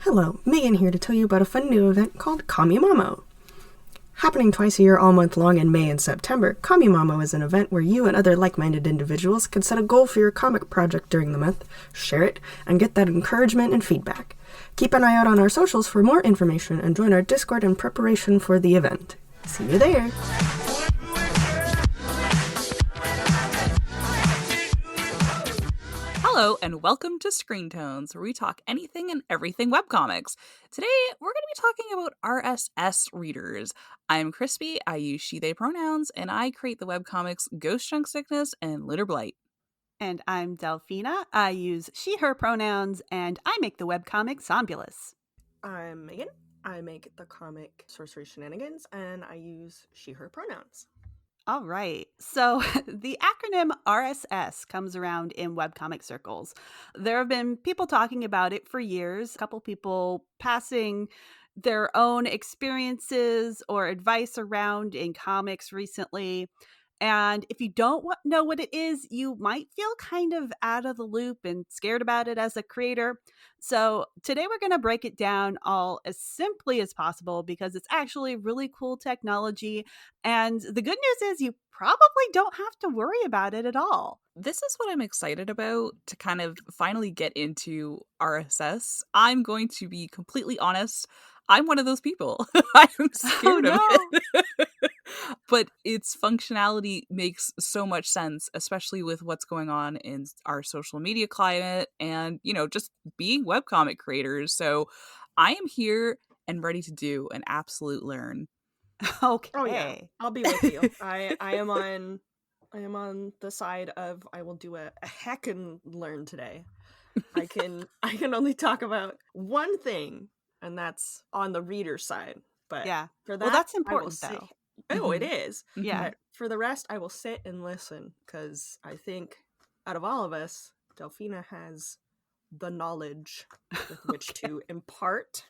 Hello, Megan here to tell you about a fun new event called Kamimamo. Happening twice a year all month long in May and September, Kamimamo is an event where you and other like-minded individuals can set a goal for your comic project during the month, share it, and get that encouragement and feedback. Keep an eye out on our socials for more information and join our Discord in preparation for the event. See you there! Hello, and welcome to Screen Tones, where we talk anything and everything webcomics. Today, we're going to be talking about RSS readers. I'm Crispy, I use she, they pronouns, and I create the webcomics Ghost Junk Sickness and Litter Blight. And I'm Delphina, I use she, her pronouns, and I make the webcomic Zombulus. I'm Megan, I make the comic Sorcery Shenanigans, and I use she, her pronouns. All right. So the acronym RSS comes around in webcomic circles. There have been people talking about it for years, a couple people passing their own experiences or advice around in comics recently. And if you don't know what it is, you might feel kind of out of the loop and scared about it as a creator. So today we're going to break it down all as simply as possible because it's actually really cool technology. And the good news is you probably don't have to worry about it at all. This is what I'm excited about to kind of finally get into RSS. I'm going to be completely honest. I'm one of those people. I'm scared of it. But its functionality makes so much sense, especially with what's going on in our social media climate and, just being webcomic creators. So I am here and ready to do an absolute learn. Okay. Oh yeah, I'll be with you. I am on the side of I will do a heck and learn today. I can only talk about one thing, and that's on the reader side. But yeah, for that, well, that's important though. Oh, it is. Yeah. But for the rest, I will sit and listen because I think out of all of us, Delphina has the knowledge with which to impart.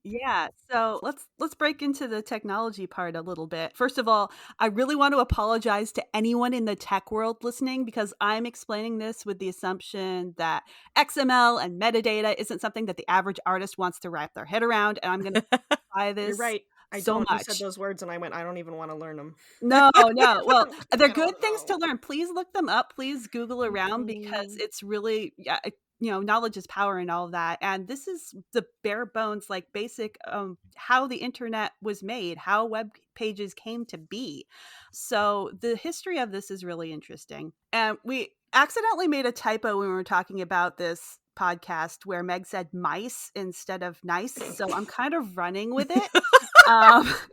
Yeah, so let's break into the technology part a little bit. First of all, I really want to apologize to anyone in the tech world listening because I'm explaining this with the assumption that XML and metadata isn't something that the average artist wants to wrap their head around, and I'm going to apply this. You're right. So much. You said those words, and I went, I don't even want to learn them. No. Well, they're good things to learn. Please look them up. Please Google around because it's really, knowledge is power and all of that. And this is the bare bones, like basic how the internet was made, how web pages came to be. So the history of this is really interesting. And we accidentally made a typo when we were talking about this podcast where Meg said mice instead of nice. So I'm kind of running with it.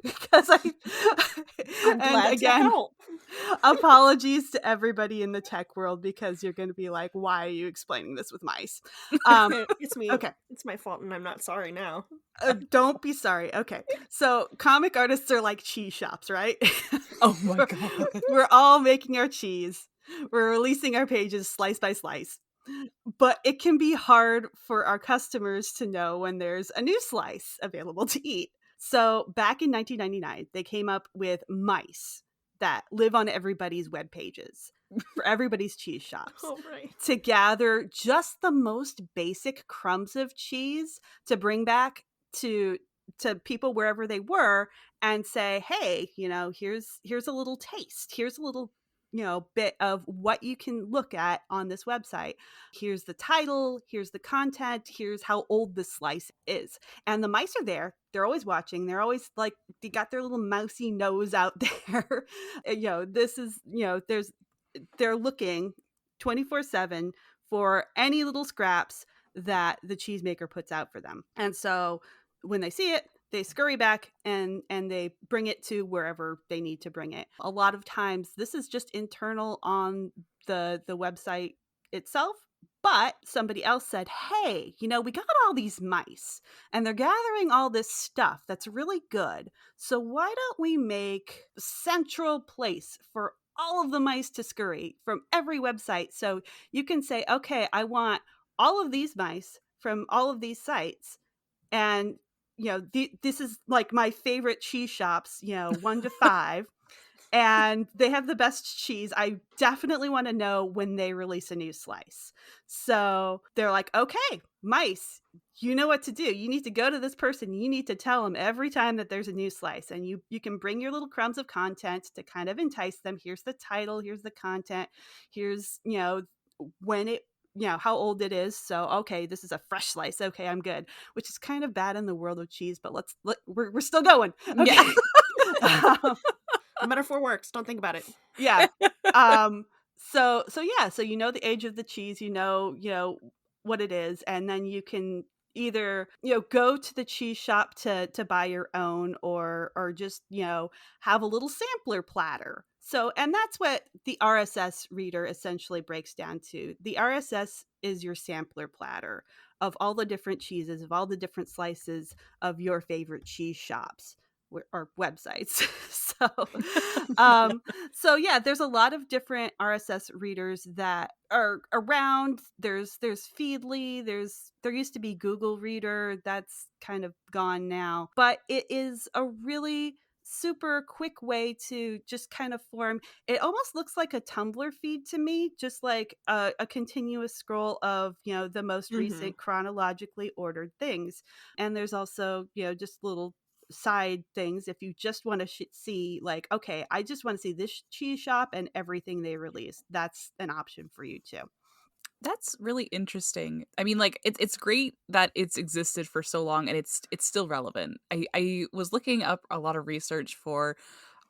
Because I'm glad to help. Apologies to everybody in the tech world because you're going to be like, why are you explaining this with mice? It's me. Okay. It's my fault and I'm not sorry now. Don't be sorry. Okay. So comic artists are like cheese shops, right? Oh my God. We're all making our cheese. We're releasing our pages slice by slice. But it can be hard for our customers to know when there's a new slice available to eat. So back in 1999, they came up with mice that live on everybody's web pages for everybody's cheese shops to gather just the most basic crumbs of cheese to bring back to people wherever they were and say, hey, here's a little taste. Here's a little bit of what you can look at on this website. Here's the title, here's the content, here's how old the slice is. And the mice are there. They're always watching. They're always like, they got their little mousy nose out there. This is, they're looking 24/7 for any little scraps that the cheesemaker puts out for them. And so when they see it, they scurry back and they bring it to wherever they need to bring it. A lot of times this is just internal on the website itself, but somebody else said, hey, we got all these mice and they're gathering all this stuff that's really good. So why don't we make a central place for all of the mice to scurry from every website? So you can say, okay, I want all of these mice from all of these sites. And this is like my favorite cheese shops, 1 to 5, and they have the best cheese. I definitely want to know when they release a new slice. So they're like, okay, mice, you know what to do. You need to go to this person. You need to tell them every time that there's a new slice, and you can bring your little crumbs of content to kind of entice them. Here's the title, here's the content, here's, when it, how old it is. So, okay, this is a fresh slice. Okay, I'm good. Which is kind of bad in the world of cheese, but we're still going. Okay. Yeah. The metaphor works. Don't think about it. Yeah. So the age of the cheese, what it is, and then you can either go to the cheese shop to buy your own, or just have a little sampler platter. So, and that's what the RSS reader essentially breaks down to. The RSS is your sampler platter of all the different cheeses, of all the different slices of your favorite cheese shops or websites. So yeah, there's a lot of different RSS readers that are around. There's Feedly, there used to be Google Reader, that's kind of gone now, but it is a really super quick way to just kind of form. It almost looks like a Tumblr feed to me, just like a continuous scroll of the most recent chronologically ordered things. And there's also just little side things if you just want to see, like, okay, I just want to see this cheese shop and everything they release. That's an option for you too. That's really interesting. I mean, like, it's great that it's existed for so long and it's still relevant. I was looking up a lot of research for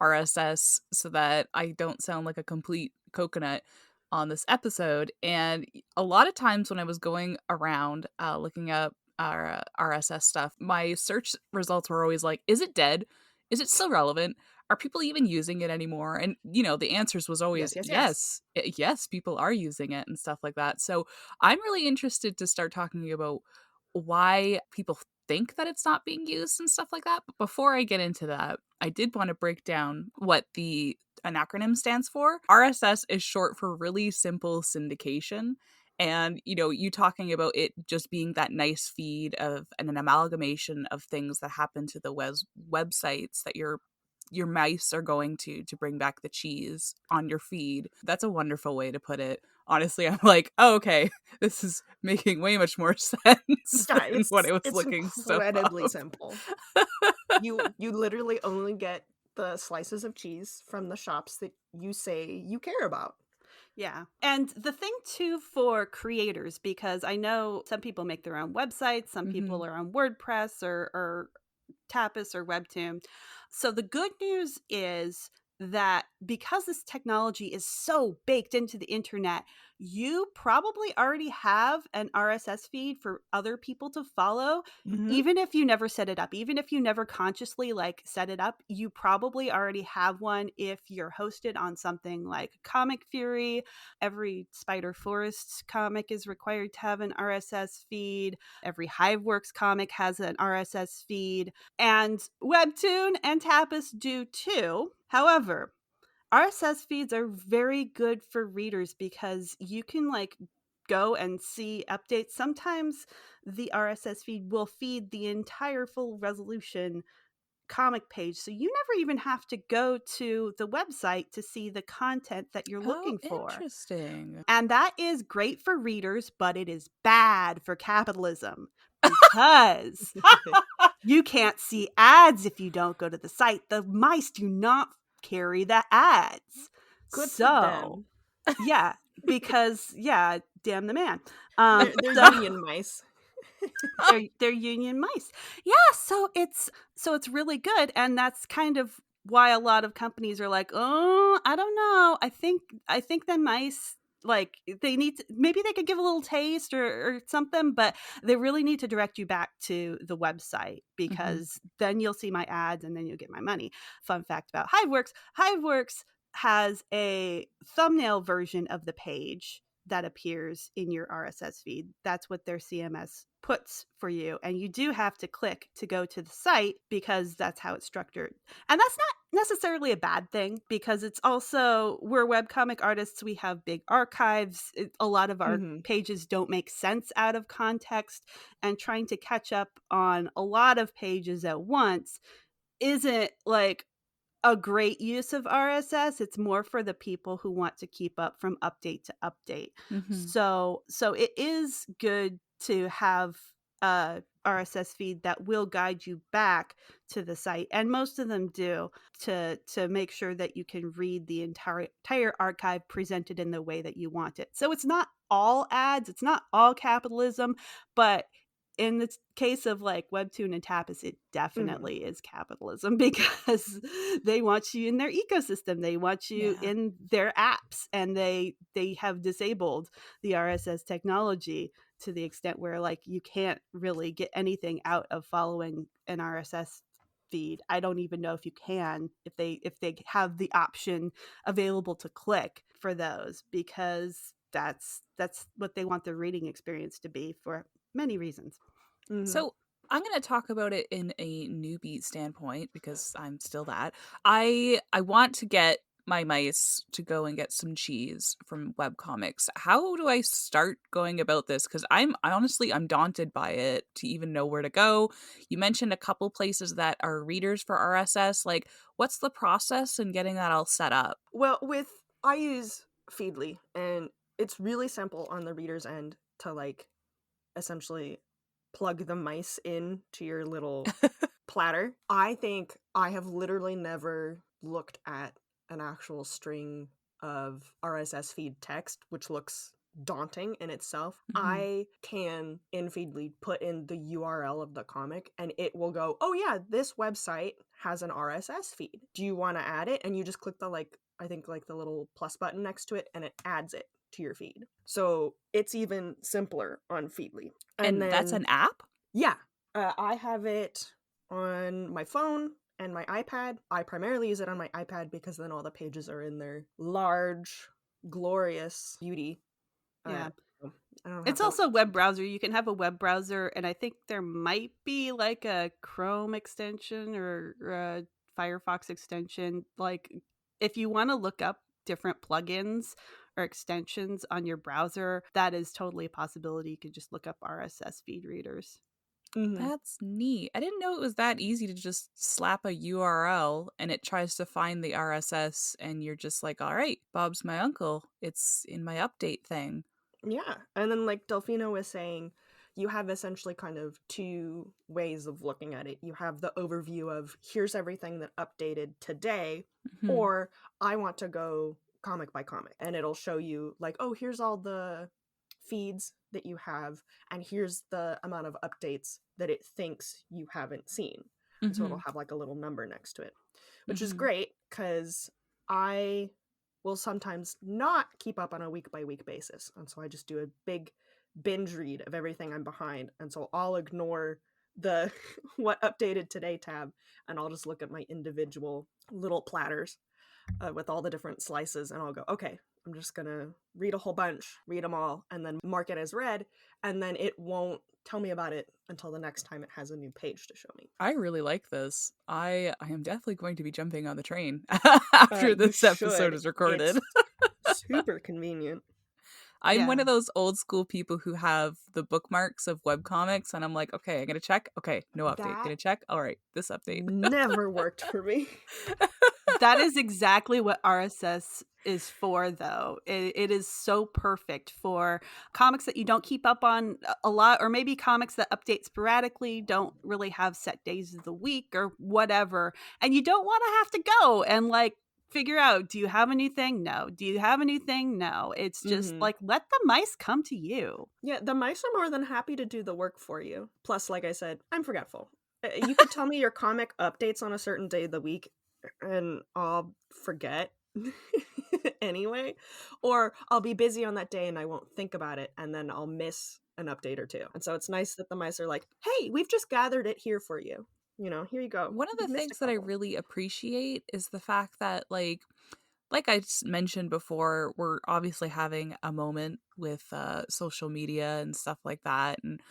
RSS so that I don't sound like a complete coconut on this episode. And a lot of times when I was going around looking up our RSS stuff, my search results were always like, is it dead? Is it still relevant? Are people even using it anymore? And the answers was always yes, people are using it and stuff like that. So I'm really interested to start talking about why people think that it's not being used and stuff like that. But before I get into that, I did want to break down what an acronym stands for. RSS is short for really simple syndication. And, you talking about it just being that nice feed of and an amalgamation of things that happen to the websites that your mice are going to bring back the cheese on your feed. That's a wonderful way to put it. Honestly, I'm like, oh, okay, this is making way much more sense than what I was looking so incredibly simple. You literally only get the slices of cheese from the shops that you say you care about. Yeah. And the thing too for creators, because I know some people make their own websites, some people are on WordPress or Tapas or Webtoon. So the good news is that because this technology is so baked into the internet, you probably already have an RSS feed for other people to follow. Even if you never set it up, even if you never consciously set it up, you probably already have one if you're hosted on something like Comic Fury. Every Spider Forest comic is required to have an RSS feed. Every Hiveworks comic has an RSS feed. And Webtoon and Tapas do too. However, RSS feeds are very good for readers because you can go and see updates. Sometimes the RSS feed will feed the entire full resolution comic page, so you never even have to go to the website to see the content that you're looking for. Interesting. And that is great for readers, but it is bad for capitalism because you can't see ads if you don't go to the site. The mice do not carry the ads. Good for them. Yeah, because damn the man. They're union mice. They're union mice. Yeah, so it's really good, and that's kind of why a lot of companies are like, oh, I don't know. I think the mice, they need to, maybe they could give a little taste or something, but they really need to direct you back to the website because then you'll see my ads and then you'll get my money. Fun fact about Hiveworks has a thumbnail version of the page that appears in your RSS feed. That's what their CMS puts for you. And you do have to click to go to the site because that's how it's structured. And that's not necessarily a bad thing because it's also, we're webcomic artists. We have big archives. A lot of our pages don't make sense out of context, and trying to catch up on a lot of pages at once isn't a great use of RSS. It's more for the people who want to keep up from update to update. So it is good to have a RSS feed that will guide you back to the site, and most of them do, to make sure that you can read the entire archive presented in the way that you want it. So it's not all ads, it's not all capitalism, but in the case of like Webtoon and Tapas, it definitely is capitalism, because they want you in their ecosystem, they want you in their apps, and they have disabled the RSS technology to the extent where like you can't really get anything out of following an RSS feed. I don't even know if you can, if they have the option available to click for those, because that's what they want their reading experience to be for many reasons. So I'm going to talk about it in a newbie standpoint, because I'm still that. I want to get my mice to go and get some cheese from Webcomics. How do I start going about this? Because I'm daunted by it to even know where to go. You mentioned a couple places that are readers for RSS. Like, what's the process in getting that all set up? Well, I use Feedly, and it's really simple on the reader's end to like essentially plug the mice in to your little platter. I think I have literally never looked at an actual string of RSS feed text, which looks daunting in itself. I can in Feedly put in the URL of the comic, and it will go, oh yeah, this website has an RSS feed. Do you want to add it? And you just click the I think the little plus button next to it, and it adds it to your feed. So it's even simpler on Feedly. And then, that's an app? Yeah. I have it on my phone and my iPad. I primarily use it on my iPad because then all the pages are in their large, glorious beauty. Yeah. It's also a web browser. You can have a web browser, and I think there might be like a Chrome extension or a Firefox extension. Like, if you want to look up different plugins or extensions on your browser, that is totally a possibility. You could just look up RSS feed readers. That's neat. I didn't know it was that easy to just slap a URL and it tries to find the RSS, and you're just like, all right, Bob's my uncle. It's in my update thing. Yeah. And then like Delfino was saying, you have essentially kind of two ways of looking at it. You have the overview of here's everything that updated today, or I want to go comic by comic, and it'll show you like, oh, here's all the feeds that you have, and here's the amount of updates that it thinks you haven't seen. And so it'll have like a little number next to it, which is great because I will sometimes not keep up on a week by week basis, and so I just do a big binge read of everything I'm behind, and so I'll ignore the what updated today tab, and I'll just look at my individual little platters with all the different slices, and I'll go, okay, I'm just gonna read a whole bunch, read them all, and then mark it as read, and then it won't tell me about it until the next time it has a new page to show me. I really like this. I am definitely going to be jumping on the train after this episode is recorded. It's super convenient. I'm one of those old school people who have the bookmarks of webcomics, and I'm like, okay, I'm gonna check. Okay, no update. Gonna check. All right, this update never worked for me. That is exactly what RSS is for, though. It is so perfect for comics that you don't keep up on a lot, or maybe comics that update sporadically, don't really have set days of the week or whatever, and you don't want to have to go and like figure out, do you have a new thing? No. Do you have a new thing? No. It's just like, let the mice come to you. Yeah, the mice are more than happy to do the work for you. Plus, like I said, I'm forgetful. You could tell me your comic updates on a certain day of the week, and I'll forget anyway. Or I'll be busy on that day and I won't think about it, and then I'll miss an update or two. And so it's nice that the mice are like, hey, we've just gathered it here for you. You know, here you go. One of the things that I really appreciate is the fact that, like I mentioned before, we're obviously having a moment with social media and stuff like that, and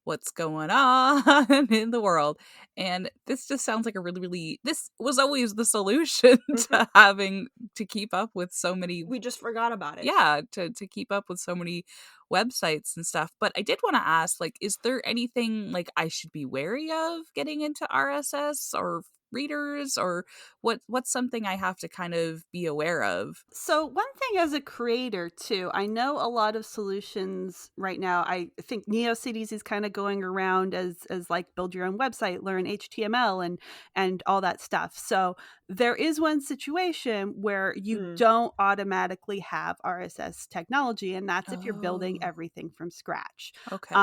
what's going on in the world. And this just sounds like a really, this was always the solution to having to keep up with so many. We just forgot about it. Yeah, to keep up with so many websites and stuff. But I did want to ask, like, is there anything like I should be wary of getting into RSS, or readers, or what's something I have to kind of be aware of? So one thing as a creator too, I know a lot of solutions right now. I think NeoCities is kind of going around as like build your own website, learn HTML and all that stuff. So there is one situation where you don't automatically have RSS technology, and that's if you're building Oh, everything from scratch. okay.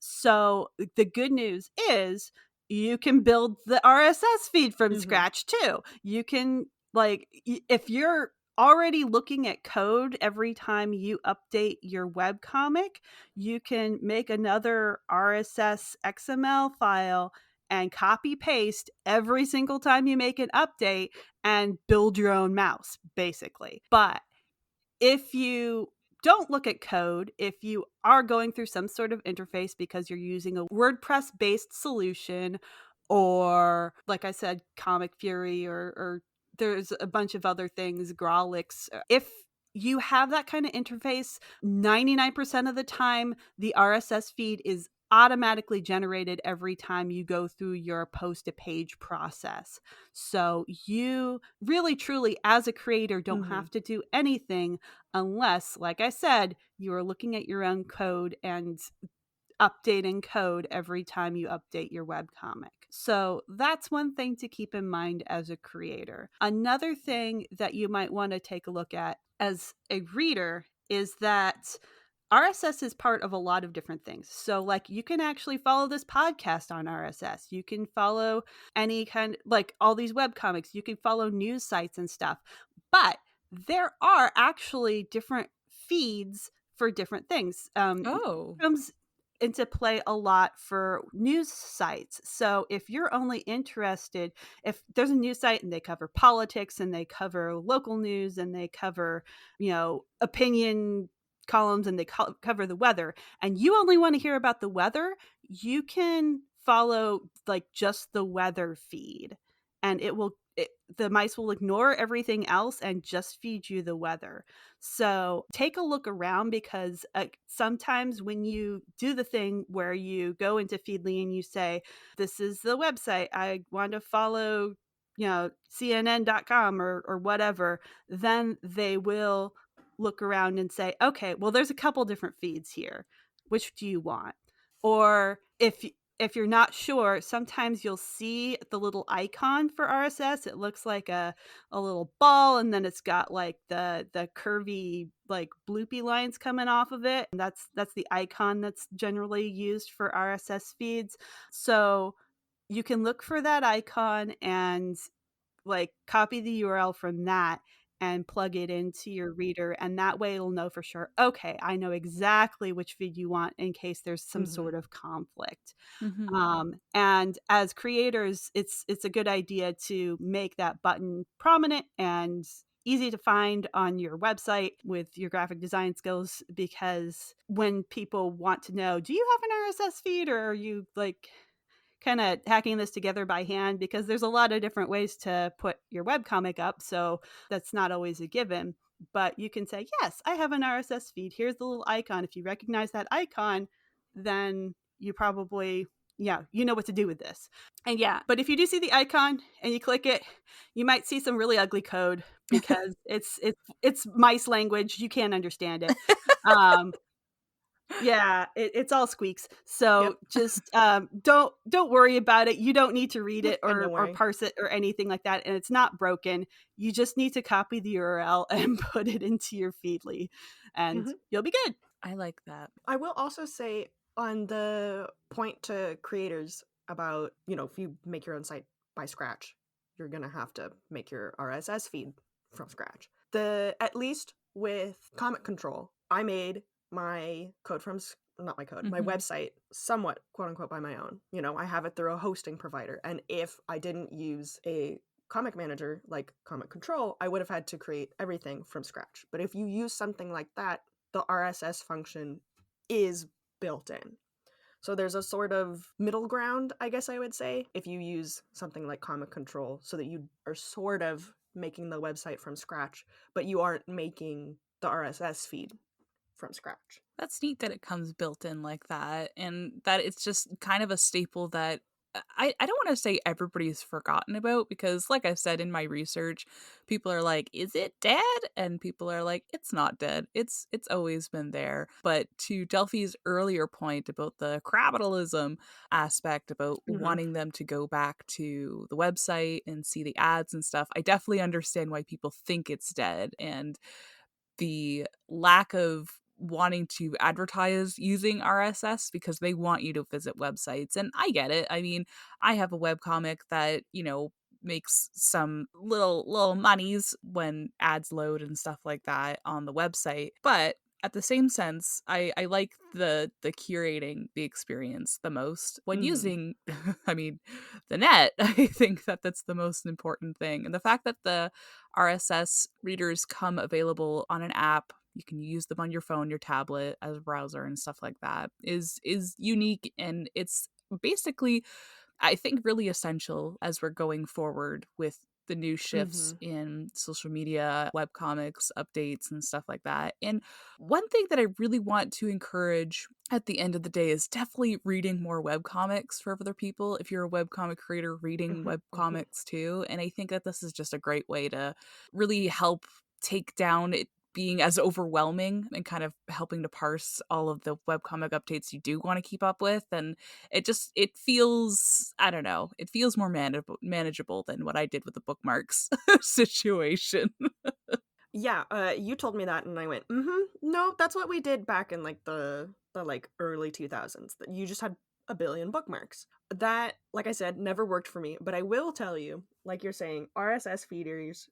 So the good news is you can build the RSS feed from scratch too. You can like if you're already looking at code every time you update your webcomic, you can make another RSS XML file and copy paste every single time you make an update and build your own mouse, basically. But if you don't look at code, if you are going through some sort of interface because you're using a WordPress based solution, or like I said, Comic Fury, or there's a bunch of other things, Grawlix. If you have that kind of interface, 99% of the time, the RSS feed is automatically generated every time you go through your post a page process. So you really, truly, as a creator, don't have to do anything unless, like I said, you are looking at your own code and updating code every time you update your webcomic. So that's one thing to keep in mind as a creator. Another thing that you might want to take a look at as a reader is that RSS is part of a lot of different things. So like you can actually follow this podcast on RSS. You can follow any kind, like all these webcomics. You can follow news sites and stuff. But there are actually different feeds for different things. Oh. Comes into play a lot for news sites. So if you're only interested, if there's a news site and they cover politics and they cover local news and they cover, opinion columns and they cover the weather, and you only want to hear about the weather, you can follow like just the weather feed, and the mice will ignore everything else and just feed you the weather. So take a look around, because sometimes when you do the thing where you go into Feedly and you say, this is the website, I want to follow, CNN.com or whatever, then they will look around and say, okay, well, there's a couple different feeds here. Which do you want? Or if you're not sure, sometimes you'll see the little icon for RSS. It looks like a little ball, and then it's got like the curvy like bloopy lines coming off of it. And that's the icon that's generally used for RSS feeds. So you can look for that icon and like copy the URL from that and plug it into your reader, and that way it'll know for sure, okay, I know exactly which feed you want in case there's some sort of conflict. Mm-hmm. And as creators, it's a good idea to make that button prominent and easy to find on your website with your graphic design skills, because when people want to know, do you have an RSS feed, or are you like kind of hacking this together by hand, because there's a lot of different ways to put your webcomic up, so that's not always a given. But you can say, yes, I have an RSS feed, here's the little icon. If you recognize that icon, then you probably, you know what to do with this. And but if you do see the icon and you click it, you might see some really ugly code, because it's mice language, you can't understand it. Yeah, it's all squeaks. So just don't worry about it. You don't need to read it And don't or worry. parse it or anything like that. And it's not broken. You just need to copy the URL and put it into your Feedly, and you'll be good. I like that. I will also say, on the point to creators about, if you make your own site by scratch, you're going to have to make your RSS feed from scratch. At least with Comic Control, I made my code not my code, my website somewhat quote unquote by my own. I have it through a hosting provider. And if I didn't use a comic manager like Comic Control, I would have had to create everything from scratch. But if you use something like that, the RSS function is built in. So there's a sort of middle ground, I guess I would say, if you use something like Comic Control, so that you are sort of making the website from scratch, but you aren't making the RSS feed from scratch. That's neat that it comes built in like that, and that it's just kind of a staple that I don't want to say everybody's forgotten about, because like I said in my research, people are like, is it dead? And people are like, it's not dead. It's always been there. But to Delphi's earlier point about the capitalism aspect, about Mhm. wanting them to go back to the website and see the ads and stuff, I definitely understand why people think it's dead, and the lack of wanting to advertise using RSS because they want you to visit websites. And I get it. I mean, I have a webcomic that, makes some little monies when ads load and stuff like that on the website. But at the same sense, I like the curating the experience the most when Mhm. using I mean the net. I think that that's the most important thing. And the fact that the RSS readers come available on an app, you can use them on your phone, your tablet, as a browser and stuff like that, is unique, and it's basically, I think, really essential as we're going forward with the new shifts Mhm. in social media, webcomics, updates, and stuff like that. And one thing that I really want to encourage at the end of the day is definitely reading more webcomics for other people. If you're a webcomic creator, reading Mhm. Mhm. webcomics too. And I think that this is just a great way to really help take down it being as overwhelming, and kind of helping to parse all of the webcomic updates you do want to keep up with. And it feels, I don't know, it feels more manageable than what I did with the bookmarks situation. Yeah, you told me that and I went, "Mhm. No, that's what we did back in like the like early 2000s. That you just had a billion bookmarks." That, like I said, never worked for me, but I will tell you, like you're saying, RSS feeders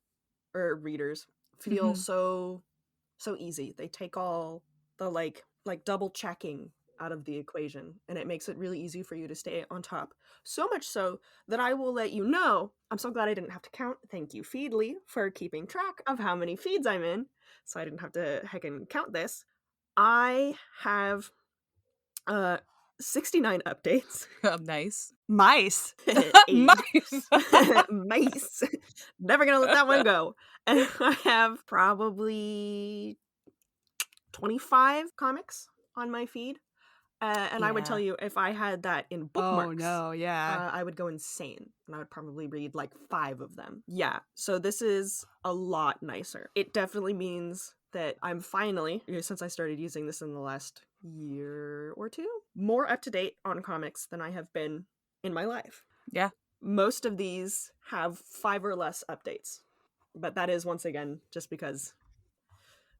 or readers feel Mhm. so easy. They take all the like double checking out of the equation, and it makes it really easy for you to stay on top. So much so that I will let you know. I'm so glad I didn't have to count. Thank you, Feedly, for keeping track of how many feeds I'm in, so I didn't have to heckin' count this. I have uh 69 updates. Nice. Mice. Age. Nice. Mice. Never gonna let that one go. And I have probably 25 comics on my feed. And I would tell Yeah. you, if I had that in Oh bookmarks, no, yeah. I would go insane. And I would probably read like 5 of them. Yeah, so this is a lot nicer. It definitely means that I'm finally, since I started using this in the last year or two, more up to date on comics than I have been in my life. Yeah. Most of these have 5 or less updates. But that is, once again, just because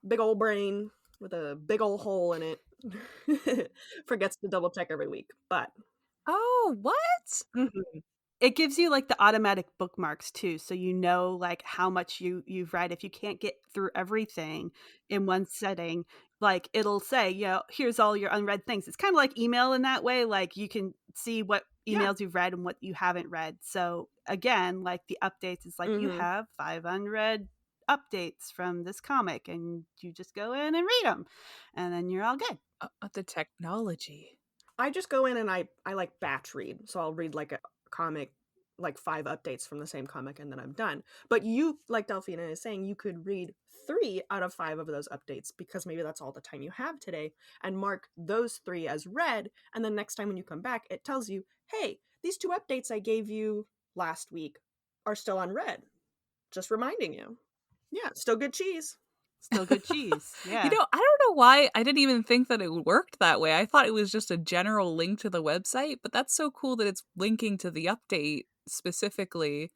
big old brain with a big old hole in it forgets to double check every week. But Oh, what? mhm. It gives you like the automatic bookmarks too, so you know like how much you've read. If you can't get through everything in one setting, like it'll say, here's all your unread things. It's kind of like email in that way. Like you can see what Yeah. emails you've read and what you haven't read. So again, like the updates is like you Hmm. have 5 unread updates from this comic, and you just go in and read them, and then you're all good. The technology. I just go in and I like batch read. So I'll read like a comic, like 5 updates from the same comic, and then I'm done. But you, like Delphina is saying, you could read 3 out of 5 of those updates because maybe that's all the time you have today, and mark those 3 as read. And then next time when you come back, it tells you, hey, these 2 updates I gave you last week are still unread. Just reminding you. Yeah, still good cheese. Still good cheese. You Yeah. know, I don't know why I didn't even think that it worked that way. I thought it was just a general link to the website, but that's so cool that it's linking to the update specifically.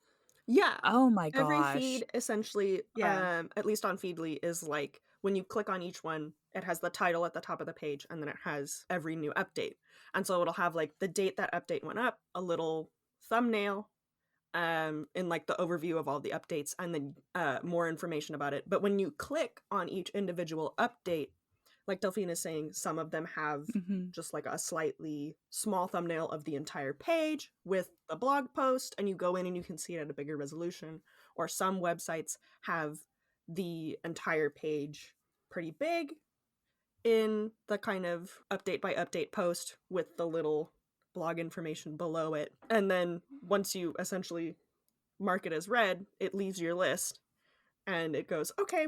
Yeah. Oh my Every gosh. feed essentially, Yeah. at least on Feedly, is like when you click on each one, it has the title at the top of the page, and then it has every new update. And so it'll have like the date that update went up, a little thumbnail, in like the overview of all the updates, and then more information about it. But when you click on each individual update, like Delphine is saying, some of them have Hmm. just like a slightly small thumbnail of the entire page with the blog post, and you go in and you can see it at a bigger resolution. Or some websites have the entire page pretty big in the kind of update by update post with the little blog information below it. And then once you essentially mark it as read, it leaves your list and it goes, okay,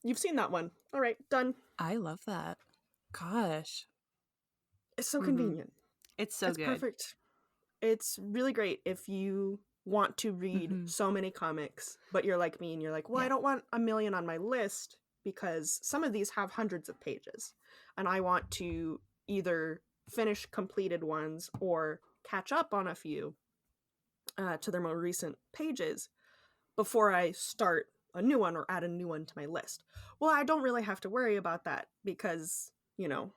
you've seen that one. All right, done. I love that. Gosh. It's so Mhm. convenient. It's so It's good. perfect. It's really great if you want to read so many comics, but you're like me and you're like, well, I don't want a million on my list because some of these have hundreds of pages. And I want to either finish completed ones or catch up on a few to their more recent pages before I start a new one or add a new one to my list. Well, I don't really have to worry about that because, you know,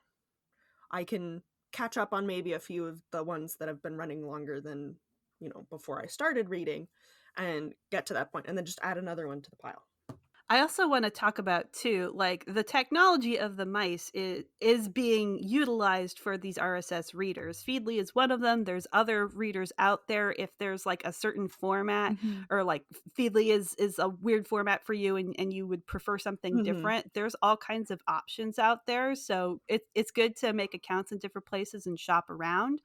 I can catch up on maybe a few of the ones that have been running longer than, you know, before I started reading and get to that point and then just add another one to the pile. I also want to talk about too, like the technology of the mice is being utilized for these RSS readers. Feedly is one of them. There's other readers out there. If there's like a certain format or like Feedly is a weird format for you and you would prefer something different, there's all kinds of options out there. So it's good to make accounts in different places and shop around.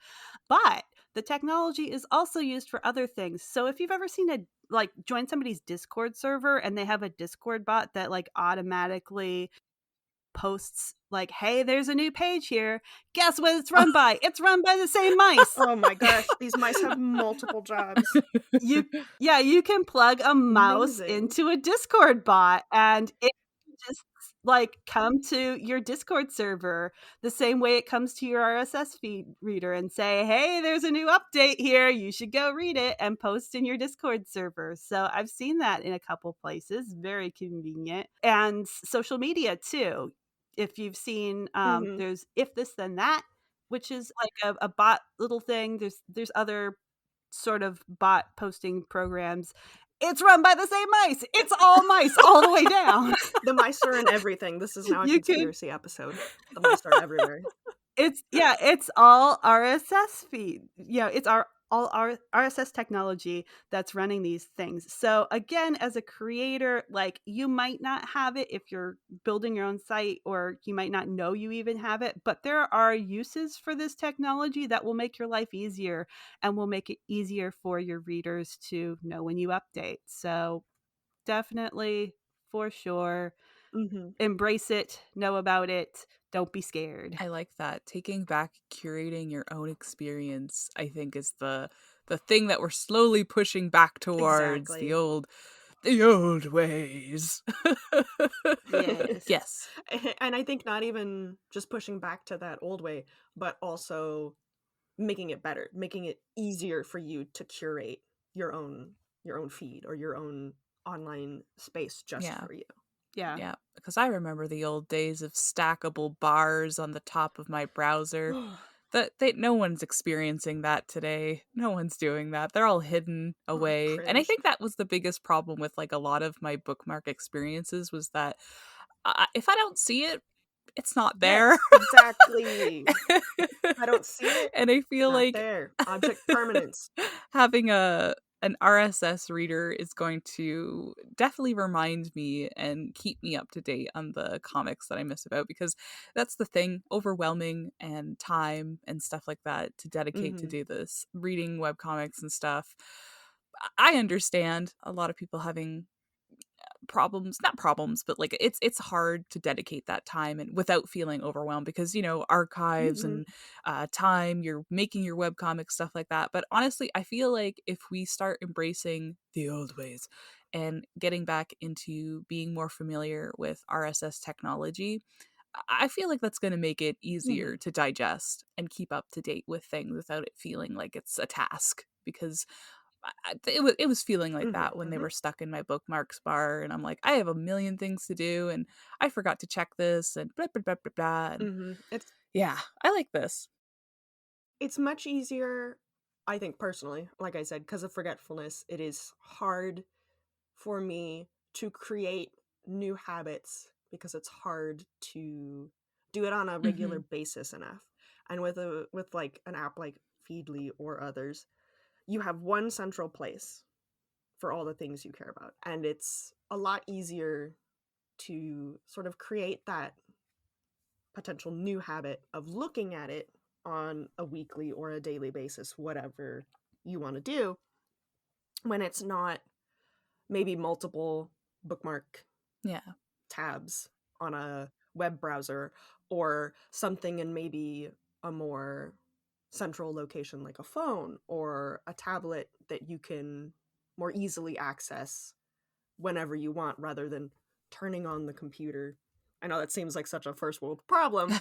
But the technology is also used for other things. So if you've ever seen join somebody's Discord server and they have a Discord bot that like automatically posts like, hey, there's a new page here. Guess what it's run by? It's run by the same mice. Oh my gosh, these mice have multiple jobs. You can plug a mouse into a Discord bot and it just like come to your Discord server the same way it comes to your RSS feed reader and say, hey, there's a new update here. You should go read it and post in your Discord server. So I've seen that in a couple places. Very convenient. And social media too. If you've seen, there's If This Then That, which is like a bot little thing. There's other sort of bot posting programs. It's run by the same mice. It's all mice all the way down. The mice are in everything. This is now a conspiracy episode. The mice are everywhere. It's all RSS feed. It's all our RSS technology that's running these things. So again, as a creator, like you might not have it if you're building your own site, or you might not know you even have it, but there are uses for this technology that will make your life easier and will make it easier for your readers to know when you update. So definitely, for sure, embrace it, know about it, don't be scared. I like that. Taking back curating your own experience, I think, is the thing that we're slowly pushing back towards. Exactly. The old ways. Yes. Yes. And I think not even just pushing back to that old way, but also making it better, making it easier for you to curate your own feed or your own online space just for you. Yeah, because I remember the old days of stackable bars on the top of my browser. No one's experiencing that today. No one's doing that. They're all hidden away. And I think that was the biggest problem with like a lot of my bookmark experiences, was that if I don't see it, it's not there. Yes, exactly. I don't see it. And I feel like there. Object permanence. Having an RSS reader is going to definitely remind me and keep me up to date on the comics that I miss about, because that's the thing, overwhelming and time and stuff like that to dedicate to do this, reading webcomics and stuff. I understand a lot of people having not problems, but like it's hard to dedicate that time and without feeling overwhelmed, because archives and time, you're making your webcomic, stuff like that. But honestly, I feel like if we start embracing the old ways and getting back into being more familiar with RSS technology, I feel like that's going to make it easier to digest and keep up to date with things without it feeling like it's a task, because it was feeling like that when they were stuck in my bookmarks bar, and I'm like, I have a million things to do and I forgot to check this and blah blah blah blah blah. And I like this. It's much easier, I think, personally, like I said, because of forgetfulness. It is hard for me to create new habits because it's hard to do it on a regular basis enough. And with like an app like Feedly or others, you have one central place for all the things you care about. And it's a lot easier to sort of create that potential new habit of looking at it on a weekly or a daily basis, whatever you want to do, when it's not maybe multiple bookmark tabs on a web browser, or something in maybe a more central location like a phone or a tablet that you can more easily access whenever you want rather than turning on the computer. I know that seems like such a first world problem,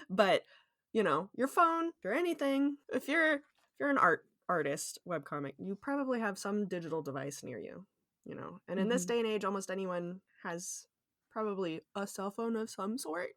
but you know, your phone or anything, if you're an artist, webcomic, you probably have some digital device near you, you know. And in this day and age, almost anyone has probably a cell phone of some sort,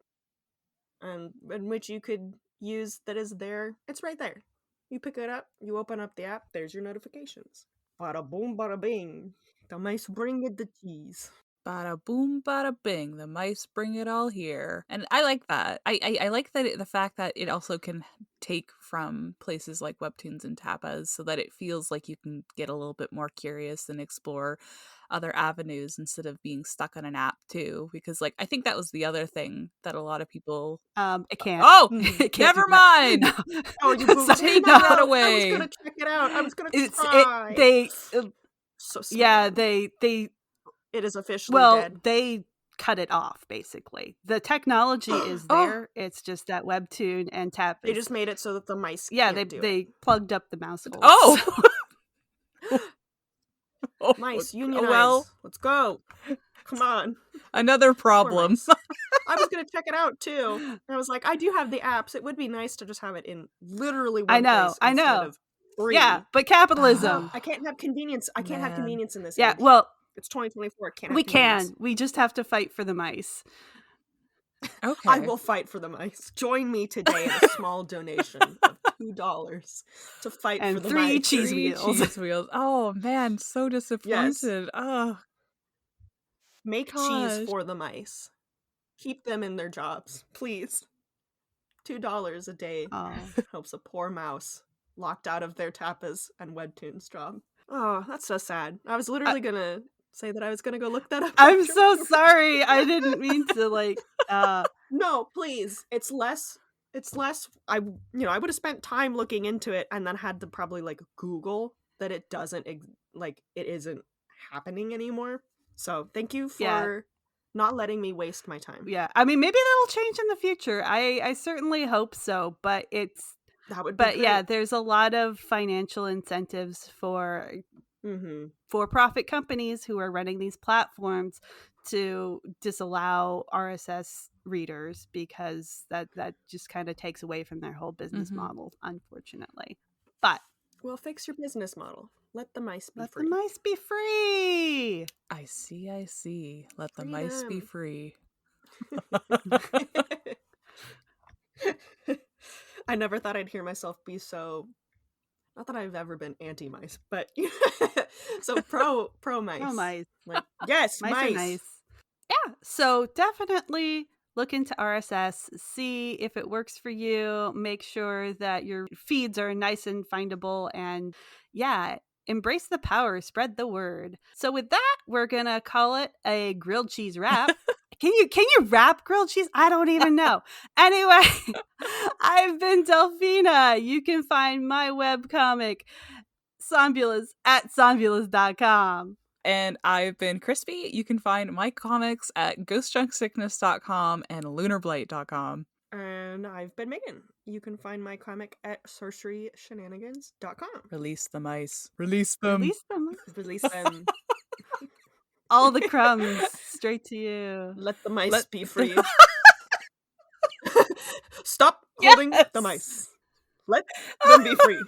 and in which you could use that is there. It's right there. You pick it up, you open up the app, there's your notifications. Bada boom, bada bing. The mice bring it the cheese. Bada boom, bada bing. The mice bring it all here. And I like that. I like that the fact that it also can take from places like Webtoons and Tapas so that it feels like you can get a little bit more curious and explore other avenues instead of being stuck on an app too. Because like I think that was the other thing that a lot of people it can't. Oh, It can't never mind. No. Oh, you Take that that I away. was gonna check it out. I was gonna try. So smart. Yeah, they it is officially dead. They cut it off, basically. The technology is there. It's just that Webtoon and Tap. They just made it so that the mice they plugged up the mouse holes. Oh! Mice, unionize. Well, let's go. Come on. Another problem. I was going to check it out, too. I was like, I do have the apps. It would be nice to just have it in literally one place instead of 3. Yeah, but capitalism. I can't have convenience. I can't have convenience in this age. Well, it's 2024. We can. We just have to fight for the mice. Okay. I will fight for the mice. Join me today in a small donation of $2 to fight for the mice. 3 cheese wheels. Oh man, so disappointed. Yes. Oh. Make cheese for the mice. Keep them in their jobs, please. $2 a day helps a poor mouse locked out of their Tapas and Webtoons job. Oh, that's so sad. I was literally gonna say that I was gonna go look that up. I'm so sorry. I didn't mean to No, please. It's less I would have spent time looking into it and then had to probably Google that it doesn't it isn't happening anymore. So thank you for not letting me waste my time. Yeah, I mean, maybe that'll change in the future. I certainly hope so, but that would be great. Yeah, there's a lot of financial incentives for for-profit companies who are running these platforms to disallow RSS readers because that just kind of takes away from their whole business model, unfortunately. But fix your business model. Let the mice be free. Let the mice be free. I see. Let the mice be free. I never thought I'd hear myself be so, not that I've ever been anti-mice, but so pro mice. Pro mice. Yes, mice are nice. Yeah, so definitely look into RSS, see if it works for you, make sure that your feeds are nice and findable, and embrace the power, spread the word. So with that, we're gonna call it a grilled cheese wrap. Can you wrap grilled cheese? I don't even know. Anyway, I've been Delphina. You can find my webcomic, Sombulas, at sombulas.com. And I've been Crispy. You can find my comics at ghostjunksickness.com and lunarblight.com. And I've been Megan. You can find my comic at sorceryshenanigans.com. Release the mice. Release them. Release them. Release them. All the crumbs straight to you. Let the mice be free. Stop holding the mice. Let them be free.